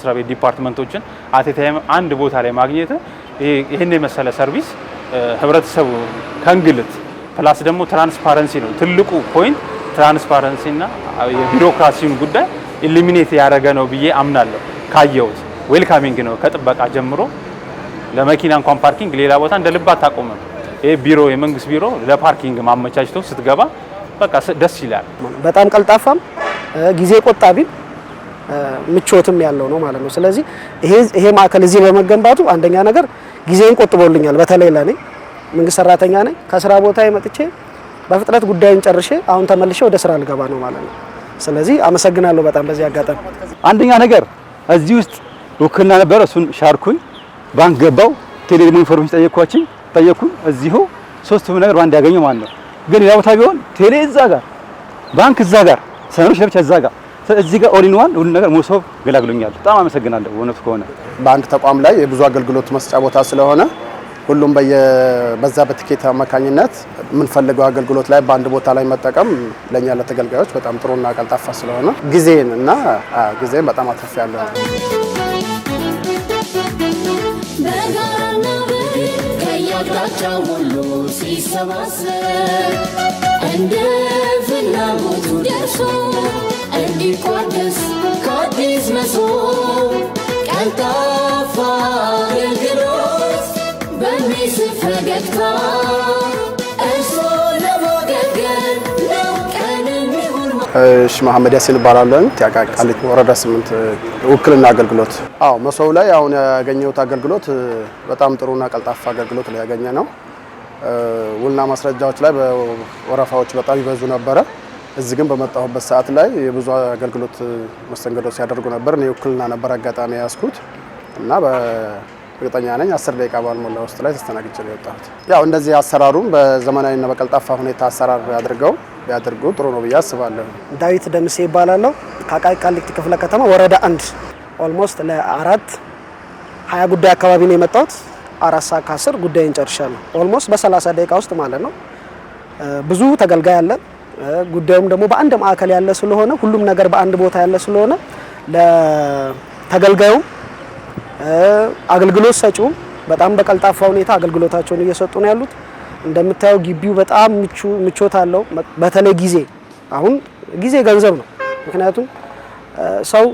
መስሪያ ቤት ዲፓርትመንቶችን አቴታይም አንድ ቦታ ላይ ማግኘት ይሄን የመሰለ ሰርቪስ ህብረተሰቡ ከእንግልት ፕላስ ደግሞ ትራንስፓረንሲ ነው ትልቁ ፖይንት ትራንስፓረንሲና የቢሮክራሲውን ጉዳይ ኢሊሚኔት ያደረገ ነው ብዬ አምናለሁ። ካየውት ዌልካሚንግ ነው ከጥበቃ ጀምሮ ለመኪና እንኳን ፓርኪንግ ሌላ ቦታ እንደ ልብ አታቆምም። ይሄ ቢሮ የመንግስት ቢሮ ለፓርኪንግ ማመቻችቶ ስትገባ በቃ ደስ ይላል። በጣም ቀልጣፋም ጊዜ ቆጣቢ ምቾትም ያለው ነው ማለት ነው። ስለዚህ ይሄ ማዕከል እዚህ በመገንባቱ አንደኛ ነገር ጊዜን ቆጥቦልኛል። በተለይ ለኔ መንግስት ሰራተኛ ነኝ። ከስራ ቦታ መጥቼ በፍጥነት ጉዳይን ጨርሼ አሁን ተመልሼ ወደ ስራ ልገባ ነው ማለት ነው። ስለዚህ አመሰግናለሁ በጣም በዚህ አጋጣሚ። አንደኛ ነገር እዚህ ውስጥ ውክልና ነበር፣ እሱን ሻርኩኝ፣ ባንክ ገባው፣ ቴሌፎን ኢንፎርሜሽን ጠየኩኝ። እዚሁ ሶስቱም ነገር ባንድ ያገኘው ማለት ነው። ግን ሌላ ቦታ ቢሆን ቴሌ እዛ ጋር፣ ባንክ እዛ ጋር፣ ሰነዶች ለብቻ እዛ ጋር፣ እዚህ ጋር ኦል ኢን ዋን ሁሉ ነገር መሶብ ገላግሎኛል። በጣም አመሰግናለሁ። እውነቱ ከሆነ በአንድ ተቋም ላይ የብዙ አገልግሎት መስጫ ቦታ ስለሆነ ሁሉም በዛ በትኬት አማካኝነት የምንፈልገው አገልግሎት ላይ በአንድ ቦታ ላይ መጠቀም ለኛ ለተገልጋዮች በጣም ጥሩና ቀልጣፋ ስለሆነ ጊዜን በጣም አትርፌያለሁ። ከያቅጣጫው ሁሉ ሲሰባሰብ እንደ ፍላጎቱ ደርሶ እንዲቋደስ ከአዲስ መሶብ ቀልጣፋ አገልግሎት በሚስብ ፈገግታ እርሶን ለማገልገል ነው ቀንም ይሁን። እሺ መሐመድ ያሲን እባላለሁ። ቃሊቲ ወረዳ 8 ውክልና አገልግሎት። መሶብ ላይ አሁን ያገኘሁት አገልግሎት በጣም ጥሩና ቀልጣፋ አገልግሎት ላይ ያገኘ ነው። ውልና ማስረጃዎች ላይ በወረፋዎች በጣም ይበዙ ነበረ። እዚህ ግን በመጣሁበት ሰዓት ላይ የብዙ አገልግሎት መስተንግዶ ሲያደርጉ ነበር። እኔ ውክልና ነበር አጋጣሚ ያስኩት እና እርግጠኛ ነኝ 10 ደቂቃ ባልሞላ ውስጥ ላይ ተስተናግጄ ነው የወጣሁት። ያው እንደዚህ አሰራሩን በዘመናዊና በቀልጣፋ ሁኔታ አሰራር ቢያደርጉ ጥሩ ነው ብዬ አስባለሁ። ዳዊት ደምሴ ይባላለሁ። ከአቃቂ ቃሊቲ ክፍለ ከተማ ወረዳ 1 ኦልሞስት ለ4:20 ጉዳይ አካባቢ ነው የመጣሁት። 4:10 ጉዳይን ጨርሻለሁ። ኦልሞስት በ30 ደቂቃ ውስጥ ማለት ነው። ብዙ ተገልጋይ አለ። ጉዳዩም ደግሞ በአንድ ማዕከል ያለ ስለሆነ ሁሉም ነገር በአንድ ቦታ ያለ ስለሆነ ለተገልጋዩ አገልግሎት ሰጪው በጣም በቀልጣፋ ሁኔታ አገልግሎታቸውን እየሰጡ ነው ያሉት። እንደምታየው ግቢው በጣም ምቾት አለው። በተለይ አሁን ጊዜ ገንዘብ ነው። ምክንያቱም ሰው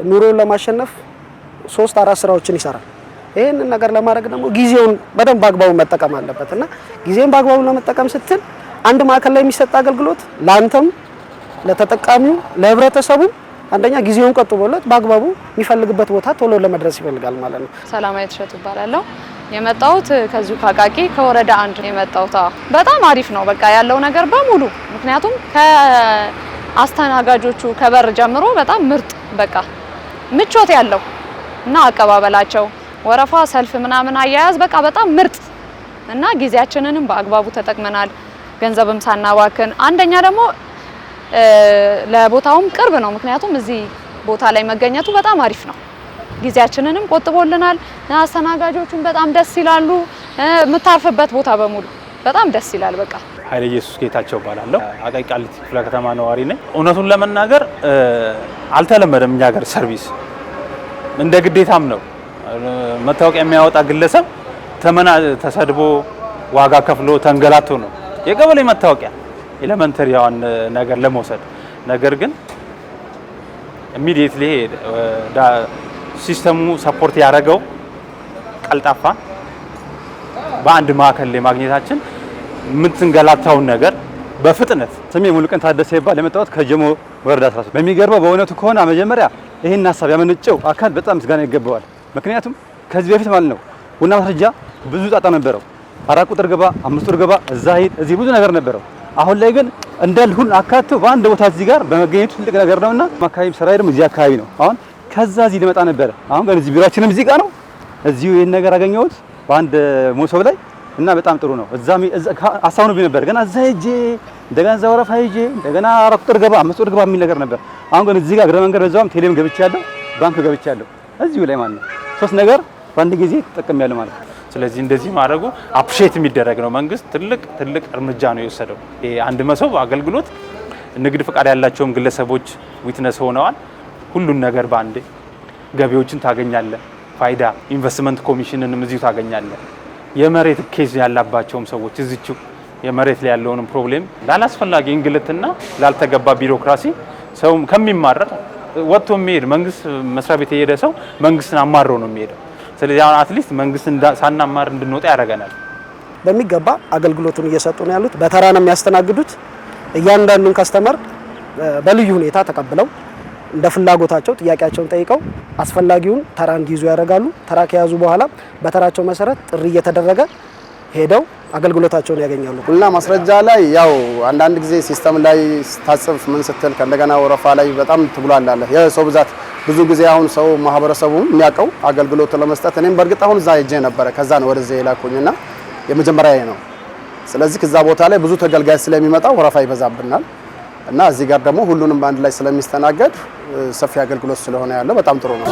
ኑሮን ለማሸነፍ 3-4 ስራዎችን ይሰራል። ይሄንን ነገር ለማድረግ ደግሞ ጊዜውን በደንብ አግባቡ መጠቀም አለበት እና ጊዜን በአግባቡ ለመጠቀም ስትል አንድ ማዕከል ላይ የሚሰጥ አገልግሎት ላንተም ለተጠቃሚው ለህብረተሰቡ አንደኛ ጊዜውን ቆጥቦለት በአግባቡ የሚፈልግበት ቦታ ቶሎ ለመድረስ ይፈልጋል ማለት ነው። ሰላማዊት እሸቱ እባላለሁ። የመጣሁት ከዚሁ ከአቃቂ ከወረዳ 1 የመጣሁት። በጣም አሪፍ ነው በቃ ያለው ነገር በሙሉ። ምክንያቱም ከአስተናጋጆቹ ከበር ጀምሮ በጣም ምርጥ በቃ ምቾት ያለው እና አቀባበላቸው ወረፋ ሰልፍ ምናምን አያያዝ በቃ በጣም ምርጥ እና ጊዜያችንንም በአግባቡ ተጠቅመናል ገንዘብም ሳናባክን። አንደኛ ደግሞ ለቦታውም ቅርብ ነው። ምክንያቱም እዚህ ቦታ ላይ መገኘቱ በጣም አሪፍ ነው። ጊዜያችንንም ቆጥቦልናል። አስተናጋጆቹም በጣም ደስ ይላሉ። የምታርፍበት ቦታ በሙሉ በጣም ደስ ይላል። በቃ ኃይለ ኢየሱስ ጌታቸው እባላለሁ። አቃቂ ቃሊቲ ክፍለ ከተማ ነዋሪ ነኝ። እውነቱን ለመናገር አልተለመደም እኛ ሀገር ሰርቪስ እንደ ግዴታም ነው። መታወቂያ የሚያወጣ ግለሰብ ተሰድቦ ዋጋ ከፍሎ ተንገላቶ ነው የቀበሌ መታወቂያ ኤሌመንተሪያውን ነገር ለመውሰድ። ነገር ግን ኢሚዲየትሊ ሲስተሙ ሰፖርት ያደረገው ቀልጣፋ በአንድ ማዕከል ላይ ማግኘታችን የምትንገላታውን ነገር በፍጥነት። ስሜ ሙሉቀን ታደሰ ይባላል። የመጣሁት ከጀሞ ወረዳ 13። በሚገርመው በእውነቱ ከሆነ መጀመሪያ ይሄን ሀሳብ ያመነጨው አካል በጣም ምስጋና ይገባዋል። ምክንያቱም ከዚህ በፊት ማለት ነው ውልና ማስረጃ ብዙ ጣጣ ነበረው። 4 ቁጥር ገባ፣ 5 ቁጥር ገባ፣ እዛ ሂድ፣ እዚህ ብዙ ነገር ነበረው። አሁን ላይ ግን እንዳልሁን አካቶ በአንድ ቦታ እዚህ ጋር በመገኘቱ ትልቅ ነገር ነውና አካባቢ ሰራይ ደግሞ እዚህ አካባቢ ነው። አሁን ከዛ እዚህ ሊመጣ ነበር። አሁን ግን እዚህ ቢሮአችንም እዚህ ጋር ነው። እዚሁ ይሄን ነገር አገኘሁት በአንድ ሞሶብ ላይ እና በጣም ጥሩ ነው። እዛም አሳውነብኝ ነበር ገና እዛ ሄጄ እንደገና እዛ ወረፋ ሄጄ እንደገና 4 ቁጥር ገባ 5 ቁጥር ገባ የሚል ነገር ነበር። አሁን ግን እዚህ ጋር እግረ መንገድ በዛውም ቴሌም ገብቻለሁ፣ ባንክ ገብቻለሁ። እዚሁ ላይ ማለት ነው 3 ነገር በአንድ ጊዜ ተጠቅሜያለሁ ማለት ነው። ስለዚህ እንደዚህ ማድረጉ አፕሪሼት የሚደረግ ነው። መንግስት ትልቅ እርምጃ ነው የወሰደው። ይሄ አንድ መሶብ አገልግሎት ንግድ ፍቃድ ያላቸውም ግለሰቦች ዊትነስ ሆነዋል። ሁሉን ነገር በአንዴ ገቢዎችን ታገኛለህ። ፋይዳ ኢንቨስትመንት ኮሚሽንንም እዚሁ ታገኛለህ። የመሬት ኬዝ ያላባቸውም ሰዎች እዚሁ የመሬት ላይ ያለውን ፕሮብሌም ላላስፈላጊ እንግልትና ላልተገባ ቢሮክራሲ ሰው ከሚማረር ወጥቶ የሚሄድ መንግስት መስሪያ ቤት የሄደ ሰው መንግስትን አማሮ ነው የሚሄደው። ስለዚህ አትሊስት መንግስትን ሳናማር እንድንወጣ ያደርገናል። በሚገባ አገልግሎቱን እየሰጡ ነው ያሉት። በተራ ነው የሚያስተናግዱት። እያንዳንዱን ከስተመር በልዩ ሁኔታ ተቀብለው እንደ ፍላጎታቸው ጥያቄያቸውን ጠይቀው አስፈላጊውን ተራ እንዲይዙ ያደርጋሉ። ተራ ከያዙ በኋላ በተራቸው መሰረት ጥሪ እየተደረገ ሄደው አገልግሎታቸውን ያገኛሉ። ውልና ማስረጃ ላይ ያው አንዳንድ ጊዜ ሲስተም ላይ ታጽፍ ምን ስትል ከእንደገና ወረፋ ላይ በጣም ትጉላላለህ። የሰው ብዛት ብዙ ጊዜ አሁን ሰው ማህበረሰቡ የሚያውቀው አገልግሎት ለመስጠት እኔም በእርግጥ አሁን እዛ ሄጄ ነበረ። ከዛ ነው ወደዚህ የላኩኝና የመጀመሪያ ነው። ስለዚህ ከዛ ቦታ ላይ ብዙ ተገልጋይ ስለሚመጣ ወረፋ ይበዛብናል እና እዚህ ጋር ደግሞ ሁሉንም በአንድ ላይ ስለሚስተናገድ ሰፊ አገልግሎት ስለሆነ ያለው በጣም ጥሩ ነው።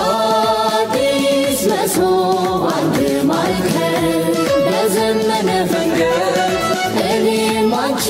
አዲስ መስዋዕት አንድ ማዕከል በዘመነ ፈንገት እኔ ማንቺ